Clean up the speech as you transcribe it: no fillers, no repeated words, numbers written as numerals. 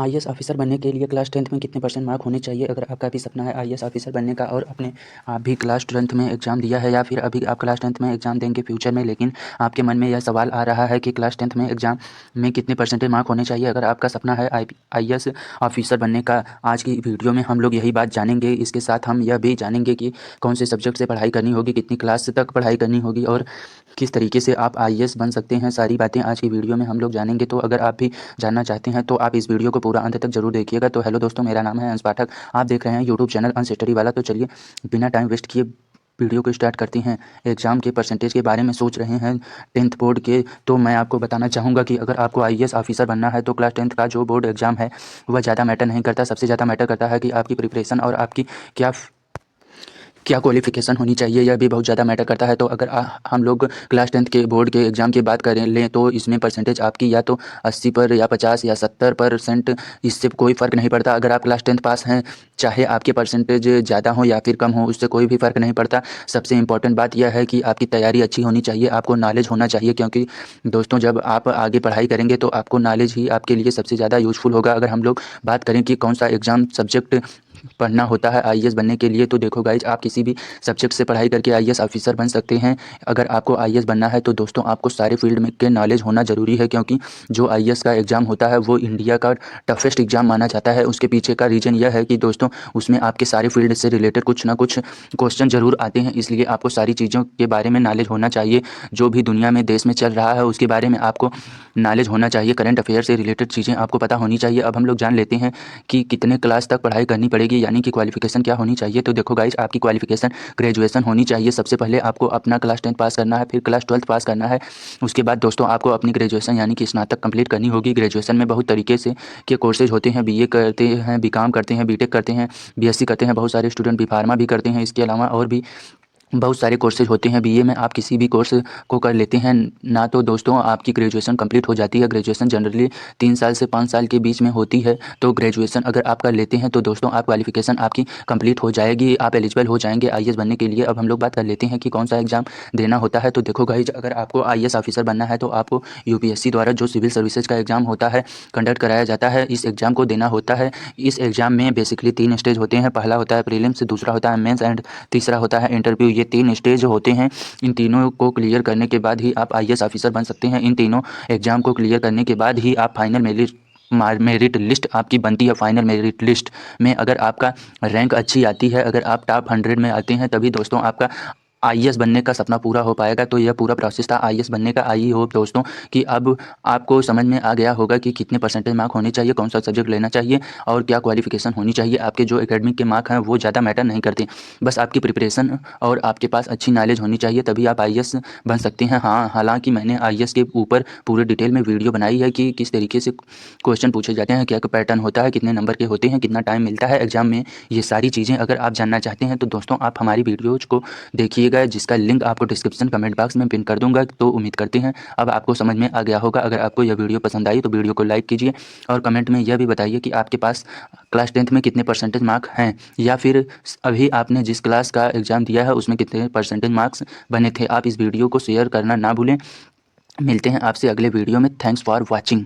IAS officer बनने के लिए क्लास 10th में कितने % मार्क होने चाहिए? अगर आपका भी सपना है आईएएस ऑफिसर बनने का और आप भी क्लास 10th में एग्ज़ाम दिया है या फिर अभी आप क्लास 10th में एग्ज़ाम देंगे फ्यूचर में, लेकिन आपके मन में यह सवाल आ रहा है कि क्लास 10th में एग्ज़ाम में कितने % मार्क होने चाहिए। अगर आपका सपना है आईएएस ऑफिसर बनने का, आज की वीडियो में हम लोग यही बात जानेंगे। इसके साथ हम यह भी जानेंगे कि कौन से सब्जेक्ट से पढ़ाई करनी होगी, कितनी क्लास तक पढ़ाई करनी होगी और किस तरीके से आप आईएएस बन सकते हैं। सारी बातें आज की वीडियो में हम लोग जानेंगे। तो अगर आप भी जानना चाहते हैं तो आप इस वीडियो को पूरा अंत तक जरूर देखिएगा। तो हेलो दोस्तों, मेरा नाम है अंश पाठक, आप देख रहे हैं यूट्यूब चैनल अंश स्टडी वाला। तो चलिए बिना टाइम वेस्ट किए वीडियो को स्टार्ट करते हैं। एग्ज़ाम के परसेंटेज के बारे में सोच रहे हैं 10th बोर्ड के, तो मैं आपको बताना चाहूँगा कि अगर आपको आईएएस ऑफिसर बनना है तो क्लास 10th का जो बोर्ड एग्ज़ाम है वह ज़्यादा मैटर नहीं करता। सबसे ज़्यादा मैटर करता है कि आपकी प्रिपरेशन और आपकी क्या क्वालिफ़िकेशन होनी चाहिए, यह भी बहुत ज़्यादा मैटर करता है। तो अगर हम लोग क्लास 10th के बोर्ड के एग्ज़ाम की बात करें लें तो इसमें परसेंटेज आपकी या तो 80 पर या 50 या 70%, इससे कोई फ़र्क नहीं पड़ता। अगर आप क्लास 10th पास हैं, चाहे आपके परसेंटेज ज़्यादा हो या फिर कम हो, उससे कोई भी फ़र्क नहीं पड़ता। सबसे इम्पोर्टेंट बात यह है कि आपकी तैयारी अच्छी होनी चाहिए, आपको नॉलेज होना चाहिए, क्योंकि दोस्तों जब आप आगे पढ़ाई करेंगे तो आपको नॉलेज ही आपके लिए सबसे ज़्यादा यूज़फुल होगा। अगर हम लोग बात करें कि कौन सा एग्ज़ाम सब्जेक्ट पढ़ना होता है आईएएस बनने के लिए, तो देखो गाइज, आप किसी भी सब्जेक्ट से पढ़ाई करके आईएएस ऑफिसर बन सकते हैं। अगर आपको आईएएस बनना है तो दोस्तों आपको सारे फील्ड में के नॉलेज होना ज़रूरी है, क्योंकि जो आईएएस का एग्ज़ाम होता है वो इंडिया का टफेस्ट एग्ज़ाम माना जाता है। उसके पीछे का रीज़न यह है कि दोस्तों उसमें आपके सारे फील्ड से रिलेटेड कुछ ना कुछ क्वेश्चन ज़रूर आते हैं, इसलिए आपको सारी चीज़ों के बारे में नॉलेज होना चाहिए। जो भी दुनिया में देश में चल रहा है उसके बारे में आपको नॉलेज होना चाहिए, करंट अफेयर से रिलेटेड चीज़ें आपको पता होनी चाहिए। अब हम लोग जान लेते हैं कि कितने क्लास तक पढ़ाई करनी पड़ेगी, यानी कि क्वालिफिकेशन क्या होनी चाहिए। तो देखो गाइज, आपकी क्वालिफिकेशन ग्रेजुएशन होनी चाहिए। सबसे पहले आपको अपना क्लास 10 पास करना है, फिर क्लास 12 पास करना है। उसके बाद दोस्तों आपको अपनी ग्रेजुएशन यानी कि स्नातक कंप्लीट करनी होगी। ग्रेजुएशन में बहुत तरीके से के कोर्सेज होते हैं, बीए करते हैं, बीकॉम करते हैं, बीटेक करते हैं, बीएससी करते हैं, बहुत सारे स्टूडेंट बीफार्मा भी करते हैं। इसके अलावा और भी बहुत सारे कोर्सेज होते हैं। बीए में आप किसी भी कोर्स को कर लेते हैं ना, तो दोस्तों आपकी ग्रेजुएशन कंप्लीट हो जाती है। ग्रेजुएशन जनरली 3 साल से 5 साल के बीच में होती है। तो ग्रेजुएशन अगर आप कर लेते हैं तो दोस्तों आप क्वालिफिकेशन आपकी कंप्लीट हो जाएगी, आप एलिजिबल हो जाएंगे आईएएस बनने के लिए। अब हम लोग बात कर लेते हैं कि कौन सा एग्ज़ाम देना होता है। तो देखो गाइज, अगर आपको आईएएस ऑफिसर बनना है तो आपको यूपीएससी द्वारा जो सिविल सर्विसेज का एग्ज़ाम होता है, कंडक्ट कराया जाता है, इस एग्ज़ाम को देना होता है। इस एग्ज़ाम में बेसिकली 3 स्टेज होते हैं। पहला होता है प्रीलिम्स, दूसरा होता है मेंस एंड तीसरा होता है इंटरव्यू। ये 3 स्टेज होते हैं। इन तीनों को क्लियर करने के बाद ही आप आईएएस ऑफिसर बन सकते हैं। इन तीनों एग्जाम को क्लियर करने के बाद ही आप फाइनल मेरिट लिस्ट आपकी बनती है। फाइनल मेरिट लिस्ट में अगर आपका रैंक अच्छी आती है, अगर आप टॉप 100 में आते हैं, तभी दोस्तों आपका आईएएस बनने का सपना पूरा हो पाएगा। तो यह पूरा प्रोसेस था आईएएस बनने का। आई होप दोस्तों कि अब आपको समझ में आ गया होगा कि कितने परसेंटेज मार्क होने चाहिए, कौन सा सब्जेक्ट लेना चाहिए और क्या क्वालिफिकेशन होनी चाहिए। आपके जो एकेडमिक के मार्क हैं वो ज़्यादा मैटर नहीं करते, बस आपकी प्रिपरेशन और आपके पास अच्छी नॉलेज होनी चाहिए, तभी आप आईएएस बन सकते हैं। हाँ, हालांकि मैंने आईएएस के ऊपर पूरे डिटेल में वीडियो बनाई है कि किस तरीके से क्वेश्चन पूछे जाते हैं, क्या पैटर्न होता है, कितने नंबर के होते हैं, कितना टाइम मिलता है एग्जाम में। ये सारी चीज़ें अगर आप जानना चाहते हैं तो दोस्तों आप हमारी वीडियोज़ को देखिएगा, जिसका लिंक आपको डिस्क्रिप्शन कमेंट बॉक्स में पिन कर दूंगा। तो उम्मीद करते हैं अब आपको समझ में आ गया होगा। अगर आपको यह वीडियो पसंद आई तो वीडियो को लाइक कीजिए और कमेंट में यह भी बताइए कि आपके पास क्लास 10th में कितने परसेंटेज मार्क हैं, या फिर अभी आपने जिस क्लास का एग्ज़ाम दिया है उसमें कितने परसेंटेज मार्क्स बने थे। आप इस वीडियो को शेयर करना ना भूलें। मिलते हैं आपसे अगले वीडियो में। Thanks for watching.